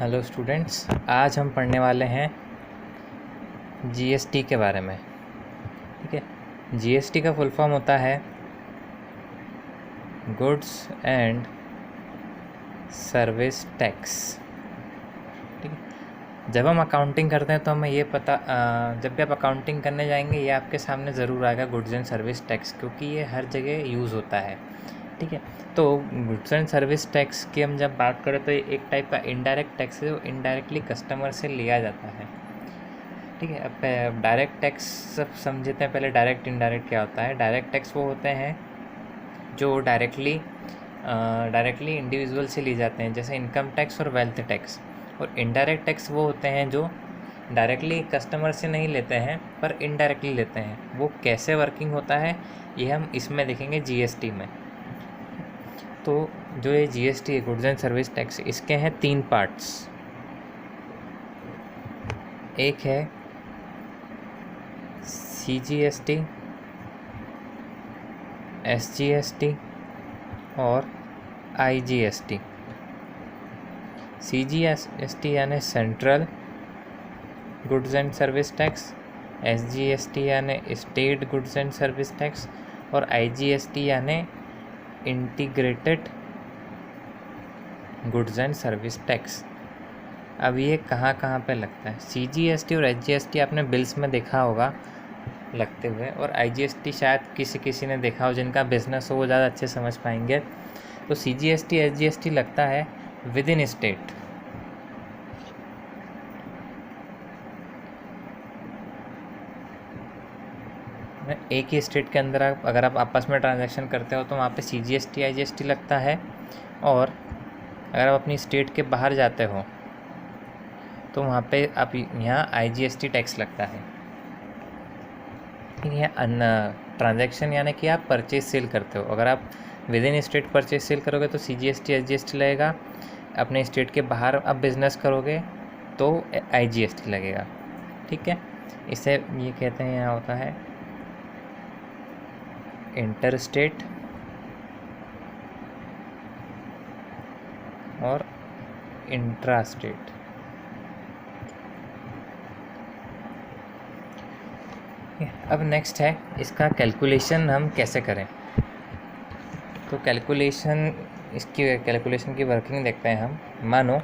Hello students, आज हम पढ़ने वाले हैं जीएसटी के बारे में। ठीक है, जीएसटी का फुल फॉर्म होता है गुड्स एंड सर्विस टैक्स। ठीक है, जब हम अकाउंटिंग करते हैं तो हमें ये पता जब भी आप अकाउंटिंग करने जाएंगे ये आपके सामने ज़रूर आएगा गुड्स एंड सर्विस टैक्स, क्योंकि ये हर जगह यूज़ होता है। ठीक है, तो गुड्स एंड सर्विस टैक्स की हम जब बात करें तो ये एक टाइप का इनडायरेक्ट टैक्स है जो इनडायरेक्टली कस्टमर से लिया जाता है। ठीक है, अब डायरेक्ट टैक्स सब समझते हैं। पहले डायरेक्ट इनडायरेक्ट क्या होता है। डायरेक्ट टैक्स वो होते हैं जो डायरेक्टली इंडिविजुअल से लिए जाते हैं, जैसे इनकम टैक्स और वेल्थ टैक्स। और इनडायरेक्ट टैक्स वो होते हैं जो डायरेक्टली कस्टमर से नहीं लेते हैं पर इनडायरेक्टली लेते हैं। वो कैसे वर्किंग होता है ये हम इसमें देखेंगे जीएसटी में। तो जो ये जीएसटी है, गुड्स एंड सर्विस टैक्स, इसके हैं 3 पार्ट्स। एक है सीजीएसटी, एसजीएसटी और आईजीएसटी। सीजीएसटी यानी central goods and service tax, SGST यानी state goods and service tax और आईजीएसटी यानी integrated goods and service tax. अब ये कहाँ कहाँ पे लगता है। सीजीएसटी और एसजीएसटी आपने बिल्स में देखा होगा लगते हुए, और आईजीएसटी शायद किसी ने देखा हो, जिनका बिजनेस हो वो ज़्यादा अच्छे समझ पाएंगे। तो सीजीएसटी एसजीएसटी लगता है विद इन स्टेट। एक ही स्टेट के अंदर अगर आप आपस में ट्रांजैक्शन करते हो तो वहाँ पे सीजीएसटी आईजीएसटी लगता है, और अगर आप अपनी स्टेट के बाहर जाते हो तो वहाँ पे आप यहाँ आईजीएसटी टैक्स लगता है। यहाँ ट्रांजैक्शन यानी कि आप परचेज सेल करते हो। अगर आप with in state purchase sale करोगे तो सीजीएसटी एसजीएसटी लगेगा। अपने स्टेट के बाहर आप बिजनेस करोगे तो आईजीएसटी लगेगा। ठीक है, इसे ये कहते हैं, यहाँ होता है इंटर स्टेट और इंट्रा स्टेट। अब नेक्स्ट है इसका कैलकुलेशन हम कैसे करें। तो इसकी कैलकुलेशन की वर्किंग देखते हैं हम। मानो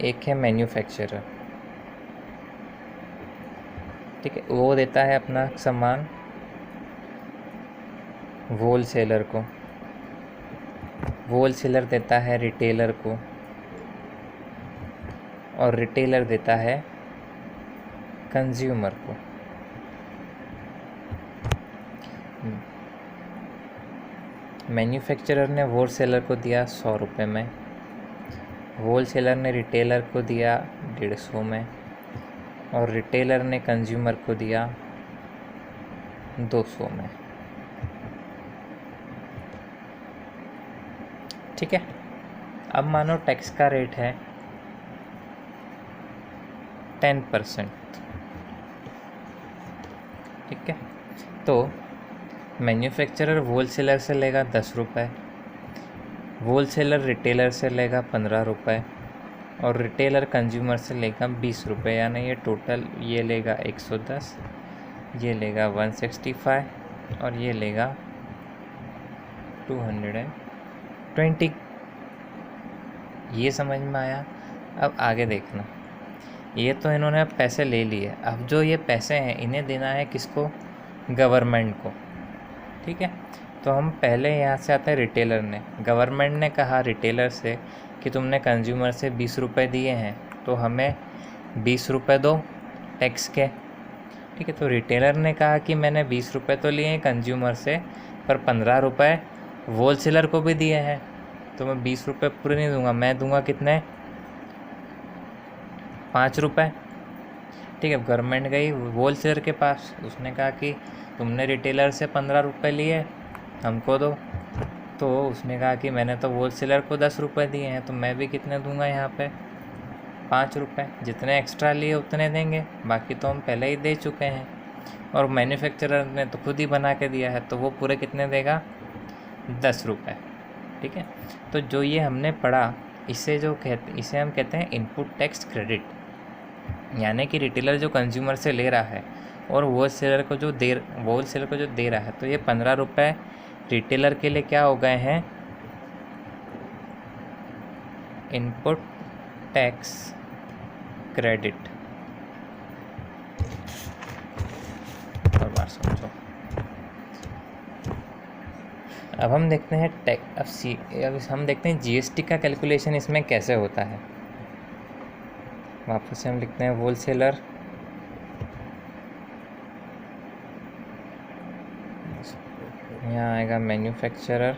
एक है मैन्युफैक्चरर, ठीक है, वो देता है अपना सामान होलसेलर को, होलसेलर देता है रिटेलर को, और रिटेलर देता है कंज्यूमर को। मैन्युफैक्चरर ने होलसेलर को दिया 100 रुपये में, होलसेलर ने रिटेलर को दिया 150 में, और रिटेलर ने कंज्यूमर को दिया 200 में। ठीक है, अब मानो टैक्स का रेट है 10%। ठीक है, तो मैन्युफैक्चरर होलसेलर से लेगा 10 रुपये, होलसेलर रिटेलर से लेगा 15 रुपये, और रिटेलर कंज्यूमर से लेगा 20 रुपये। यानी ये टोटल ये लेगा 110, ये लेगा 165 और ये लेगा 220। ये समझ में आया। अब आगे देखना, ये तो इन्होंने अब पैसे ले लिए। अब जो ये पैसे हैं इन्हें देना है किसको? गवर्नमेंट को। ठीक है, तो हम पहले यहाँ से आते हैं रिटेलर ने। गवर्नमेंट ने कहा रिटेलर से कि तुमने कंज्यूमर से 20 रुपये दिए हैं तो हमें 20 रुपये दो टैक्स के। ठीक है, तो रिटेलर ने कहा कि मैंने 20 रुपये तो लिए हैं कंज्यूमर से, पर 15 रुपये होलसेलर को भी दिए हैं, तो मैं 20 रुपये पूरे नहीं दूंगा, मैं दूंगा कितने? 5 रुपये। ठीक है, गवर्नमेंट गई होलसेलर के पास, उसने कहा कि तुमने रिटेलर से 15 रुपये लिए, हमको दो। तो उसने कहा कि मैंने तो होलसेलर को 10 रुपये दिए हैं, तो मैं भी कितने दूंगा यहाँ पे? 5 रुपये। जितने एक्स्ट्रा लिए उतने देंगे, बाकी तो हम पहले ही दे चुके हैं। और मैन्युफैक्चरर ने तो खुद ही बना के दिया है, तो वो पूरे कितने देगा? 10 रुपये। ठीक है, तो जो ये हमने पढ़ा इसे हम कहते हैं इनपुट टैक्स क्रेडिट, यानी कि रिटेलर जो कंज्यूमर से ले रहा है और होलसेलर को जो दे रहा है, तो ये 15 रुपये रिटेलर के लिए क्या हो गए हैं, इनपुट टैक्स क्रेडिट। और बार समझो। अब हम देखते हैं अब हम देखते हैं जीएसटी का कैलकुलेशन इसमें कैसे होता है। वापस से हम लिखते हैं होलसेलर, यहाँ आएगा manufacturer,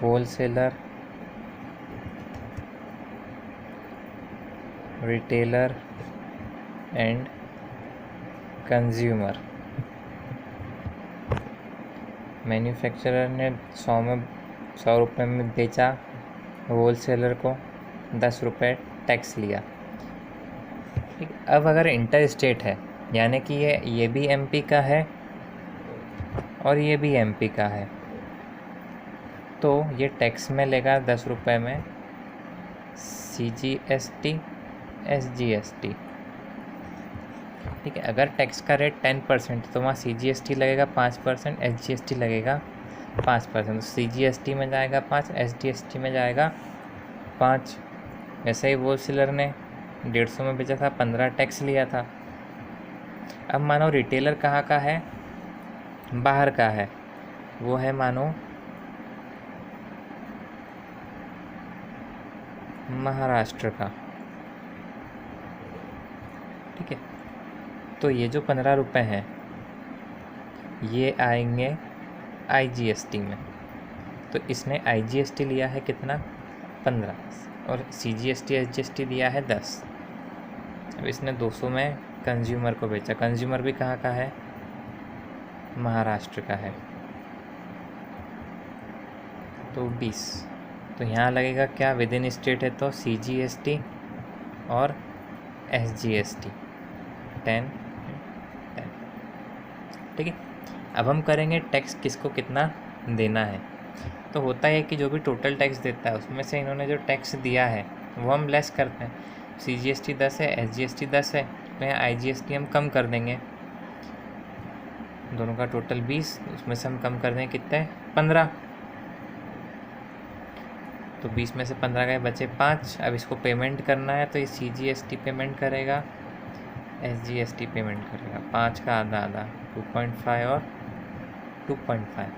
wholesaler, retailer and consumer. Manufacturer ने 100 रुपये में बेचा, होलसेलर को 10 रुपये टैक्स लिया। ठीक, अब अगर इंटर स्टेट है, यानी कि ये भी एमपी का है और ये भी एमपी का है, तो ये टैक्स में लेगा 10 रुपये में CGST SGST। ठीक है, अगर टैक्स का रेट 10% तो वहाँ CGST लगेगा 5%, SGST लगेगा 5%। तो CGST में जाएगा 5, SGST में जाएगा 5। वैसे ही होलसेलर ने 150 में बेचा था, 15 टैक्स लिया था। अब मानो रिटेलर कहाँ का है, बाहर का है, वो है मानो महाराष्ट्र का। ठीक है, तो ये जो 15 रुपये हैं ये आएंगे IGST में। तो इसने IGST लिया है कितना, 15, और CGST SGST दिया है 10। अब इसने 200 में कंज्यूमर को बेचा। कंज्यूमर भी कहाँ का है, महाराष्ट्र का है, तो 20। तो यहाँ लगेगा क्या, विद इन स्टेट है तो CGST और SGST 10। ठीक है, अब हम करेंगे टैक्स किसको कितना देना है। तो होता है कि जो भी टोटल टैक्स देता है उसमें से इन्होंने जो टैक्स दिया है वो हम लेस करते हैं। CGST 10 है, SGST 10 है, तो यहाँ IGST हम कम कर देंगे। दोनों का टोटल 20, उसमें से हम कम कर देंगे कितने, 15। तो 20 में से 15 गए, बचे 5। अब इसको पेमेंट करना है तो ये CGST पेमेंट करेगा, SGST पेमेंट करेगा। 5 का आधा आधा, 2.5 और 2.5।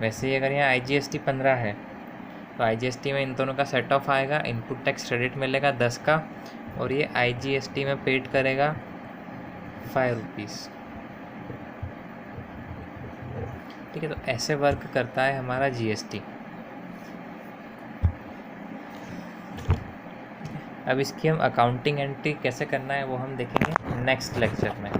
वैसे ही अगर यहाँ IGST 15 है तो IGST में इन दोनों का सेट ऑफ आएगा, इनपुट टैक्स क्रेडिट मिलेगा 10 का, और ये IGST में पेड करेगा 5 रुपीज़। ठीक है, तो ऐसे वर्क करता है हमारा GST। अब इसकी हम अकाउंटिंग एंट्री कैसे करना है वो हम देखेंगे नेक्स्ट लेक्चर में।